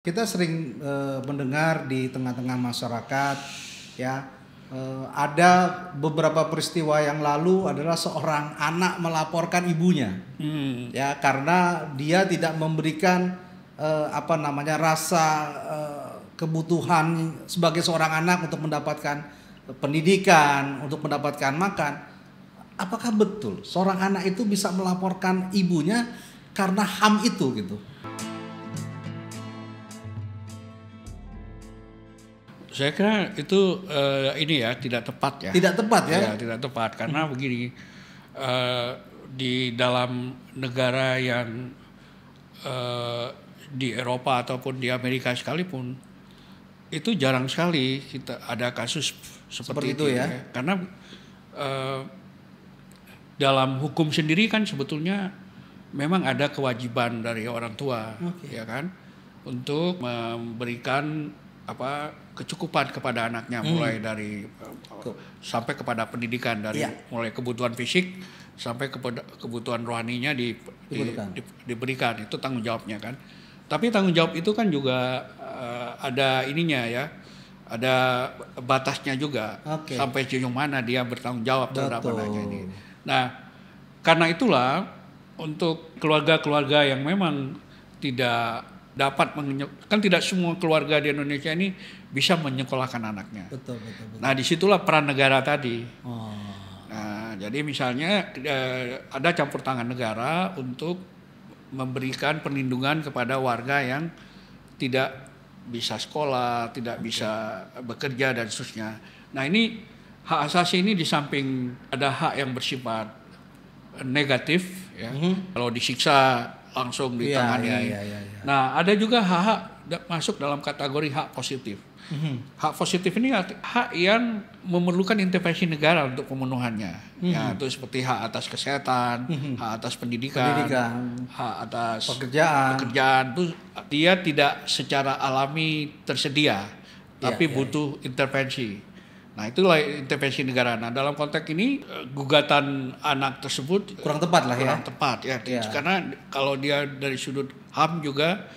Kita sering mendengar di tengah-tengah masyarakat ya, ada beberapa peristiwa yang lalu adalah seorang anak melaporkan ibunya ya karena dia tidak memberikan rasa kebutuhan sebagai seorang anak untuk mendapatkan pendidikan, untuk mendapatkan makan. Apakah betul seorang anak itu bisa melaporkan ibunya karena HAM itu gitu? Saya kira itu tidak tepat ya. Tidak tepat ya? Ya, tidak tepat karena begini, di dalam negara yang di Eropa ataupun di Amerika sekalipun itu jarang sekali kita ada kasus seperti itu ya. Karena dalam hukum sendiri kan sebetulnya memang ada kewajiban dari orang tua, ya kan, untuk memberikan kecukupan kepada anaknya mulai dari sampai kepada pendidikan, dari mulai kebutuhan fisik sampai kepada kebutuhan rohaninya diberikan. Itu tanggung jawabnya kan. Tapi tanggung jawab itu kan juga ada ininya ya, ada batasnya juga, sampai sejauh mana dia bertanggung jawab terhadap anaknya ini. Nah, karena itulah untuk keluarga-keluarga yang memang tidak dapat kan tidak semua keluarga di Indonesia ini bisa menyekolahkan anaknya. Betul. Nah, disitulah peran negara tadi. Nah, jadi misalnya ada campur tangan negara untuk memberikan perlindungan kepada warga yang tidak bisa sekolah, tidak bisa bekerja dan seterusnya. Nah, ini hak asasi ini di samping ada hak yang bersifat negatif, ya. Kalau disiksa langsung ditangani. Nah, ada juga hak-hak masuk dalam kategori hak positif. Hak positif ini hak yang memerlukan intervensi negara untuk pemenuhannya. Ya, itu seperti hak atas kesehatan, hak atas pendidikan, hak atas pekerjaan. Itu dia tidak secara alami tersedia, tapi butuh intervensi. Nah, itulah intervensi negara. Nah, dalam konteks ini gugatan anak tersebut kurang tepat ya. Karena kalau dia dari sudut HAM juga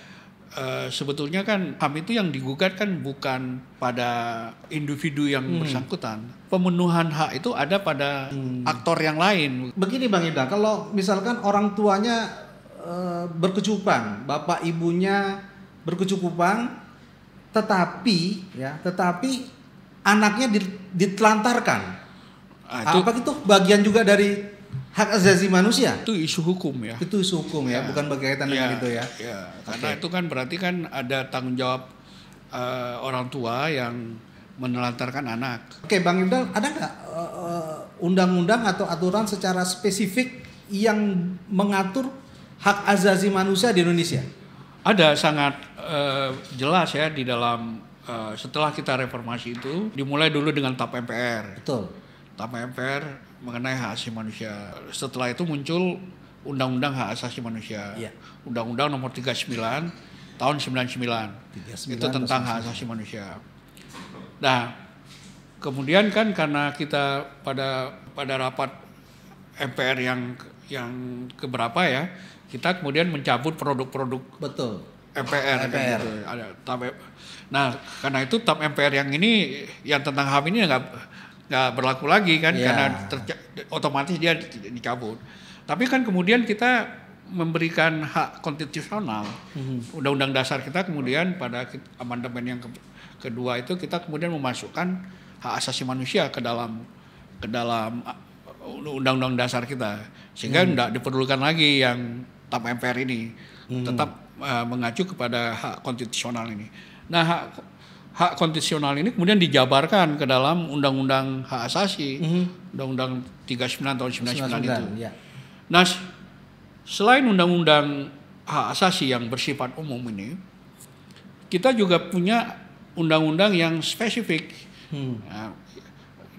sebetulnya kan HAM itu yang digugat kan bukan pada individu yang bersangkutan. Pemenuhan hak itu ada pada aktor yang lain. Begini Bang Ida, kalau misalkan orang tuanya berkecukupan, bapak ibunya berkecukupan, tetapi anaknya ditelantarkan. Apakah itu bagian juga dari hak asasi manusia? Itu isu hukum ya. Itu isu hukum ya, bukan berkaitan dengan itu ya. Karena itu kan berarti kan ada tanggung jawab orang tua yang menelantarkan anak. Oke, Bang Ibdal, ada nggak undang-undang atau aturan secara spesifik yang mengatur hak asasi manusia di Indonesia? Ada, sangat jelas ya di dalam. Setelah kita reformasi itu dimulai dulu dengan TAP MPR. Betul. TAP MPR mengenai hak asasi manusia. Setelah itu muncul Undang-Undang Hak Asasi Manusia. Undang-Undang Nomor 39 tahun 99. Itu tentang hak asasi manusia. Nah, kemudian kan karena kita pada rapat MPR yang keberapa ya, kita kemudian mencabut produk-produk MPR. Gitu. Ada TAP. Nah, karena itu TAP MPR yang ini, yang tentang HAM ini nggak berlaku lagi kan, karena otomatis dia dicabut. Tapi kan kemudian kita memberikan hak konstitusional, Undang-Undang Dasar kita kemudian pada amandemen yang kedua itu kita kemudian memasukkan hak asasi manusia ke dalam Undang-Undang Dasar kita, sehingga tidak diperlukan lagi yang TAP MPR ini, tetap mengacu kepada hak konstitusional ini. Nah, hak konstitusional ini kemudian dijabarkan ke dalam Undang-Undang Hak Asasi, Undang-Undang 39 tahun 99 itu. Nah, selain Undang-Undang Hak Asasi yang bersifat umum ini, kita juga punya undang-undang yang spesifik.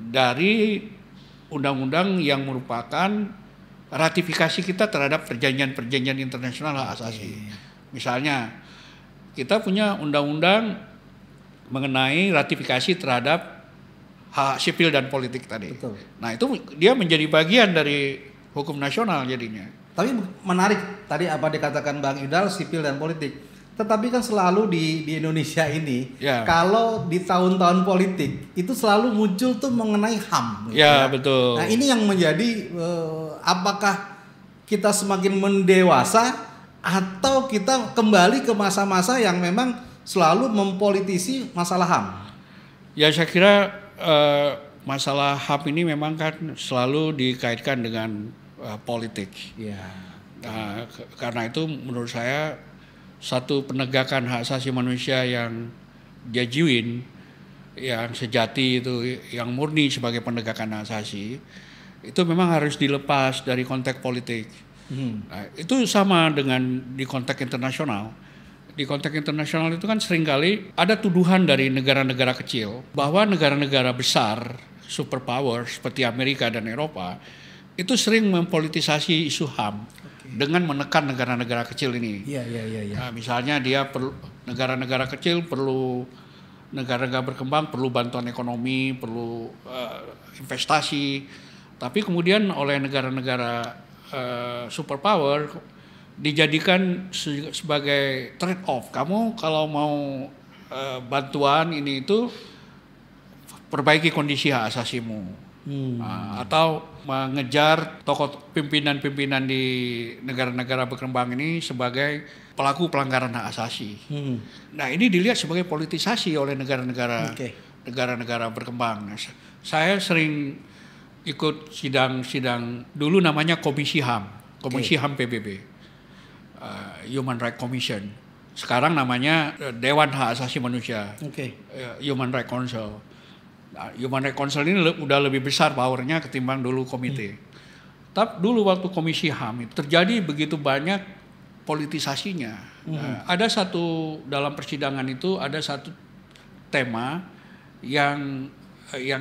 Dari undang-undang yang merupakan ratifikasi kita terhadap perjanjian-perjanjian internasional hak asasi. Misalnya, kita punya undang-undang mengenai ratifikasi terhadap hak sipil dan politik tadi. Betul. Nah, itu dia menjadi bagian dari hukum nasional jadinya. Tapi menarik tadi apa dikatakan Bang Idal, sipil dan politik. Tetapi kan selalu di Indonesia ini, Ya. kalau di tahun-tahun politik itu selalu muncul tuh mengenai HAM. Gitu Ya, betul. Nah ini yang menjadi apakah kita semakin mendewasa atau kita kembali ke masa-masa yang memang selalu mempolitisi masalah HAM? Ya, saya kira masalah HAM ini memang kan selalu dikaitkan dengan politik. Ya. Nah, karena itu menurut saya satu penegakan hak asasi manusia yang genuine, yang sejati itu, yang murni sebagai penegakan hak asasi, itu memang harus dilepas dari konteks politik. Nah, itu sama dengan di konteks internasional. Di konteks internasional itu kan seringkali ada tuduhan dari negara-negara kecil bahwa negara-negara besar, superpower seperti Amerika dan Eropa, itu sering mempolitisasi isu HAM. Dengan menekan negara-negara kecil ini. Iya. Nah, misalnya dia perlu negara-negara kecil perlu negara-negara berkembang perlu bantuan ekonomi, perlu investasi, tapi kemudian oleh negara-negara superpower dijadikan sebagai trade off. Kamu kalau mau bantuan ini itu perbaiki kondisi hak asasimu. Atau mengejar tokoh pimpinan-pimpinan di negara-negara berkembang ini sebagai pelaku pelanggaran hak asasi. Nah, ini dilihat sebagai politisasi oleh negara-negara berkembang. Nah, saya sering ikut sidang-sidang dulu namanya Komisi HAM, Komisi HAM PBB, Human Rights Commission. Sekarang namanya Dewan Hak Asasi Manusia, Human Rights Council. Human Rights Council ini udah lebih besar powernya ketimbang dulu komite. Tapi dulu waktu Komisi HAM itu terjadi begitu banyak politisasinya. Ada satu dalam persidangan itu ada satu tema yang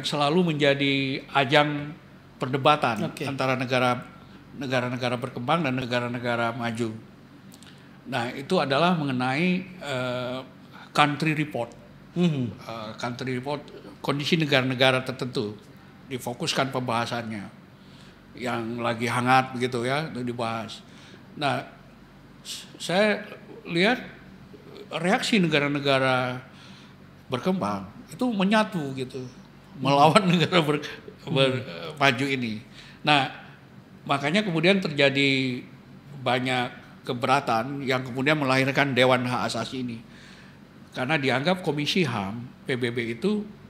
selalu menjadi ajang perdebatan antara negara-negara berkembang dan negara-negara maju. Nah, itu adalah mengenai country report. Country report kondisi negara-negara tertentu, difokuskan pembahasannya yang lagi hangat begitu ya, itu dibahas. Nah, saya lihat reaksi negara-negara berkembang itu menyatu gitu melawan negara maju ini. Nah, makanya kemudian terjadi banyak keberatan yang kemudian melahirkan Dewan Hak Asasi ini, karena dianggap Komisi HAM PBB itu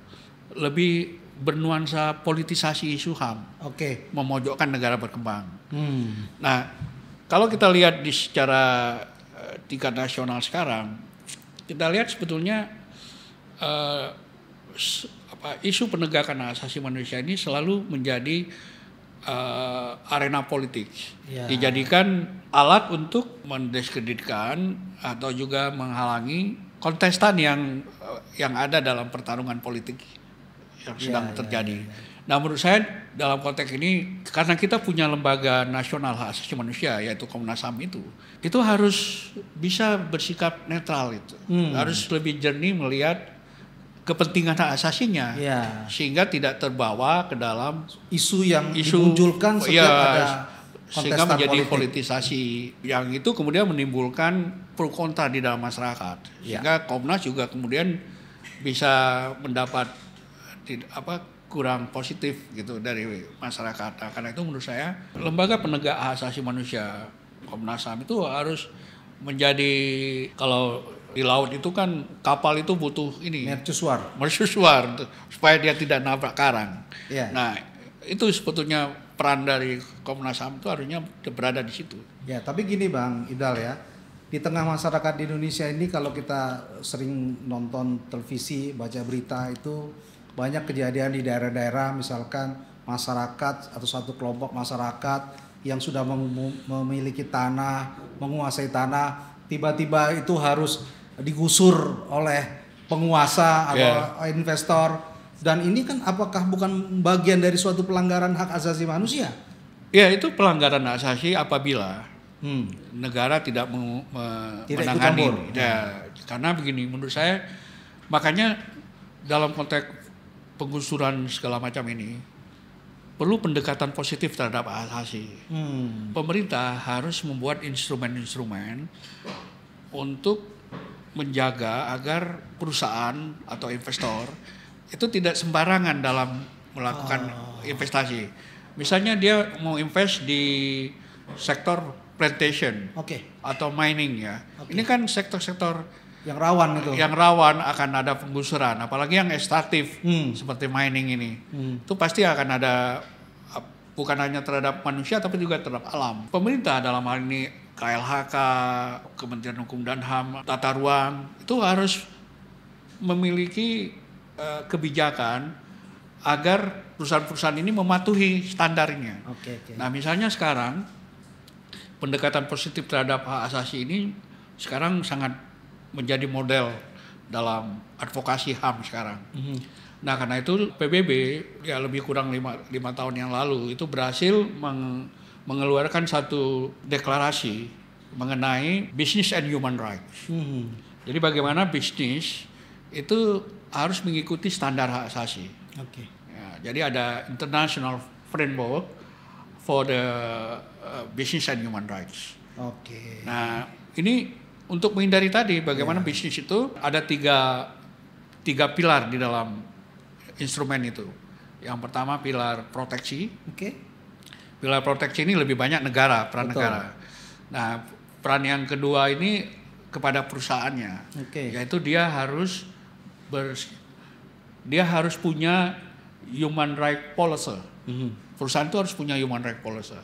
lebih bernuansa politisasi isu HAM, memojokkan negara berkembang. Nah, kalau kita lihat di secara tingkat nasional sekarang, kita lihat sebetulnya isu penegakan hak asasi manusia ini selalu menjadi arena politik, dijadikan alat untuk mendiskreditkan atau juga menghalangi kontestan yang ada dalam pertarungan politik yang sedang terjadi. Nah, menurut saya dalam konteks ini, karena kita punya lembaga nasional hak asasi manusia yaitu Komnas HAM itu harus bisa bersikap netral itu, harus lebih jernih melihat kepentingan hak asasinya, sehingga tidak terbawa ke dalam isu yang dimunculkan setiap ada sehingga menjadi politisasi yang itu kemudian menimbulkan pro kontra di dalam masyarakat, sehingga Komnas juga kemudian bisa mendapat kurang positif gitu dari masyarakat. Nah, karena itu menurut saya lembaga penegak hak asasi manusia Komnas HAM itu harus menjadi, kalau di laut itu kan kapal itu butuh ini mercusuar supaya dia tidak nabrak karang. Nah, itu sebetulnya peran dari Komnas HAM itu harusnya berada di situ. Ya, tapi gini Bang Idal ya, di tengah masyarakat di Indonesia ini kalau kita sering nonton televisi, baca berita itu banyak kejadian di daerah-daerah, misalkan masyarakat atau satu kelompok masyarakat yang sudah memiliki tanah, menguasai tanah, tiba-tiba itu harus digusur oleh penguasa atau investor. Dan ini kan apakah bukan bagian dari suatu pelanggaran hak asasi manusia? Ya, itu pelanggaran hak asasi apabila negara tidak menangani. Karena begini, menurut saya, makanya dalam konteks penggusuran segala macam ini perlu pendekatan positif terhadap hak asasi. Pemerintah harus membuat instrumen-instrumen untuk menjaga agar perusahaan atau investor itu tidak sembarangan dalam melakukan investasi. Misalnya dia mau invest di sektor plantation atau mining ya. Ini kan sektor-sektor yang rawan itu. Yang rawan akan ada penggusuran, apalagi yang ekstraktif seperti mining ini. Itu pasti akan ada, bukan hanya terhadap manusia tapi juga terhadap alam. Pemerintah dalam hal ini KLHK, Kementerian Hukum dan HAM, Tata Ruang itu harus memiliki kebijakan agar perusahaan-perusahaan ini mematuhi standarnya. Nah, misalnya sekarang pendekatan positif terhadap hak asasi ini sekarang sangat menjadi model dalam advokasi HAM sekarang. Nah, karena itu PBB ya lebih kurang 5 tahun yang lalu itu berhasil mengeluarkan satu deklarasi mengenai business and human rights. Jadi bagaimana bisnis itu harus mengikuti standar hak asasi. Ya, jadi ada international framework for the business and human rights. Nah, ini untuk menghindari tadi bagaimana bisnis itu ada tiga pilar di dalam instrumen itu. Yang pertama pilar proteksi. Pilar proteksi ini lebih banyak negara, peran negara. Nah, peran yang kedua ini kepada perusahaannya, yaitu dia harus punya human right policy. Perusahaan itu harus punya human right policy.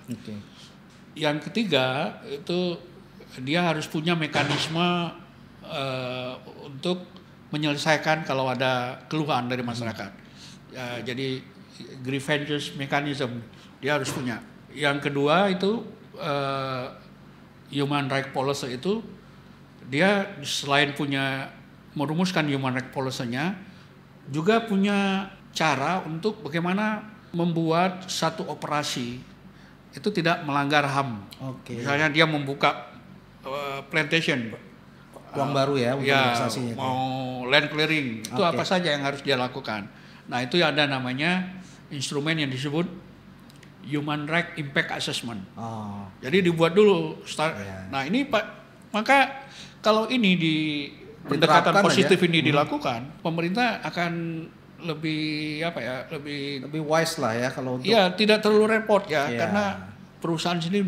Yang ketiga itu dia harus punya mekanisme untuk menyelesaikan kalau ada keluhan dari masyarakat. Jadi grievances mechanism dia harus punya. Yang kedua itu human right policy itu dia selain punya merumuskan human right policy-nya juga punya cara untuk bagaimana membuat satu operasi itu tidak melanggar HAM. Misalnya dia membuka plantation, uang baru ya untuk investasinya. Mau land clearing, itu apa saja yang harus dia lakukan. Nah, itu ada namanya instrumen yang disebut Human Right Impact Assessment. Jadi dibuat dulu. Nah, ini Pak, maka kalau ini di pendekatan positif ini dilakukan, pemerintah akan lebih lebih wise lah ya kalau untuk tidak terlalu repot ya, karena perusahaan sini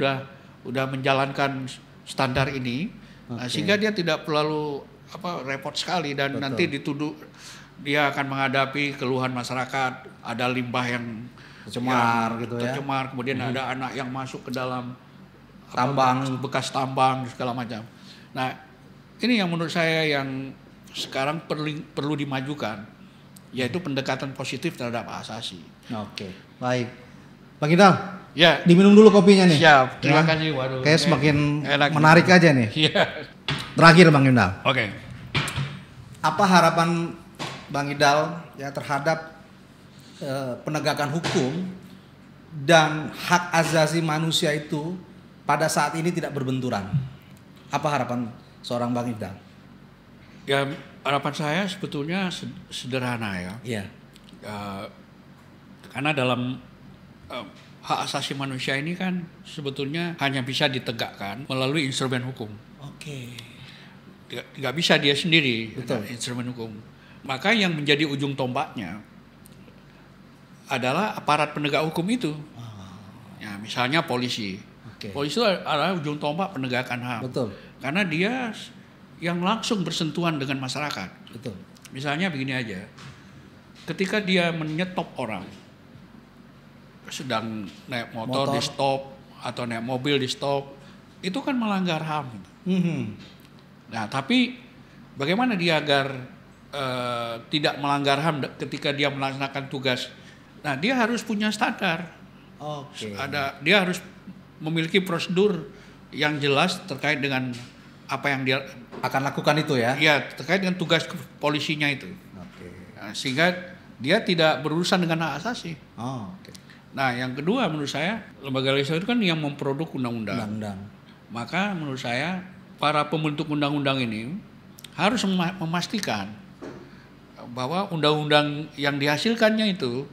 udah menjalankan standar ini, sehingga dia tidak perlu repot sekali dan nanti dituduh dia akan menghadapi keluhan masyarakat, ada limbah yang tercemar kemudian ada anak yang masuk ke dalam tambang, bekas tambang segala macam. Nah, ini yang menurut saya yang sekarang perlu dimajukan, yaitu pendekatan positif terhadap hak asasi. Baik. Bang Idal, diminum dulu kopinya nih. Siap, terima kasih. Waduh, kayak semakin menarik aja nih. Terakhir Bang Idal. Apa harapan Bang Idal ya terhadap penegakan hukum dan hak asasi manusia itu pada saat ini tidak berbenturan? Apa harapan seorang Bang Idal? Ya, harapan saya sebetulnya sederhana ya. Karena dalam hak asasi manusia ini kan sebetulnya hanya bisa ditegakkan melalui instrumen hukum. Tidak bisa dia sendiri instrumen hukum. Maka yang menjadi ujung tombaknya adalah aparat penegak hukum itu. Ya, misalnya polisi. Polisi itu adalah ujung tombak penegakan HAM. Karena dia yang langsung bersentuhan dengan masyarakat. Misalnya begini aja. Ketika dia menyetop orang, sedang naik motor di stop atau naik mobil di stop, itu kan melanggar HAM. Nah, tapi bagaimana dia agar tidak melanggar HAM ketika dia melaksanakan tugas? Nah, dia harus punya standar. Dia harus memiliki prosedur yang jelas terkait dengan apa yang dia akan lakukan itu ya? Iya, terkait dengan tugas polisinya itu. Nah, sehingga dia tidak berurusan dengan hak asasi. Nah, yang kedua menurut saya lembaga legislatif itu kan yang memproduk undang-undang. Maka menurut saya para pembentuk undang-undang ini harus memastikan bahwa undang-undang yang dihasilkannya itu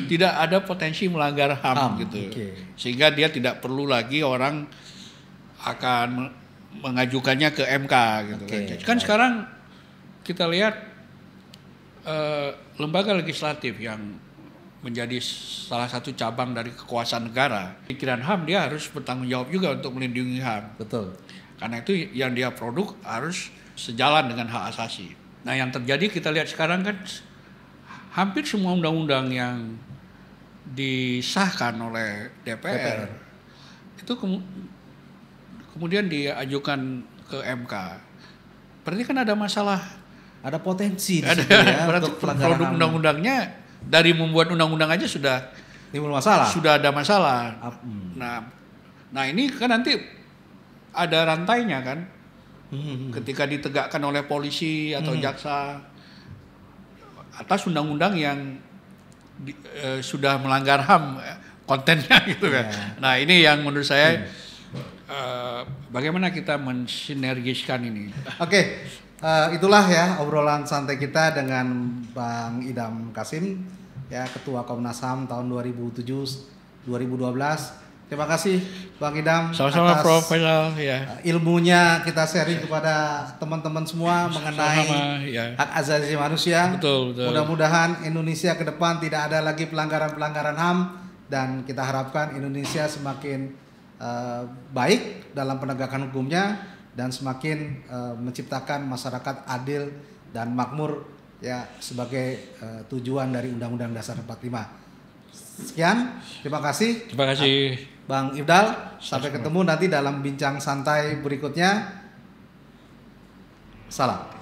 tidak ada potensi melanggar HAM gitu. Sehingga dia tidak perlu lagi orang akan mengajukannya ke MK gitu kan. Kan sekarang kita lihat lembaga legislatif yang menjadi salah satu cabang dari kekuasaan negara, pikiran HAM dia harus bertanggung jawab juga untuk melindungi HAM. Betul. Karena itu yang dia produk harus sejalan dengan hak asasi. Nah yang terjadi kita lihat sekarang kan hampir semua undang-undang yang disahkan oleh DPR. Itu kemudian diajukan ke MK. Berarti kan ada masalah. Ada potensi di ada, situ ya. Berarti produk undang-undangnya dari membuat undang-undang aja sudah timbul masalah. Sudah ada masalah. Nah ini kan nanti ada rantainya kan. Ketika ditegakkan oleh polisi atau jaksa atas undang-undang yang sudah melanggar HAM kontennya gitu kan. Nah ini yang menurut saya bagaimana kita mensinergiskan ini. Oke. Itulah ya obrolan santai kita dengan Bang Idham Kasim ya, Ketua Komnas HAM tahun 2007-2012. Terima kasih Bang Idham sama-sama atas Prof. Faisal ya. Ilmunya kita sharing kepada teman-teman semua mengenai hak asasi manusia. Betul. Mudah-mudahan Indonesia ke depan tidak ada lagi pelanggaran-pelanggaran HAM dan kita harapkan Indonesia semakin baik dalam penegakan hukumnya dan semakin menciptakan masyarakat adil dan makmur ya sebagai tujuan dari Undang-Undang Dasar 45. Sekian, terima kasih. Terima kasih Bang Ifdal. Sampai ketemu nanti dalam bincang santai berikutnya. Salam.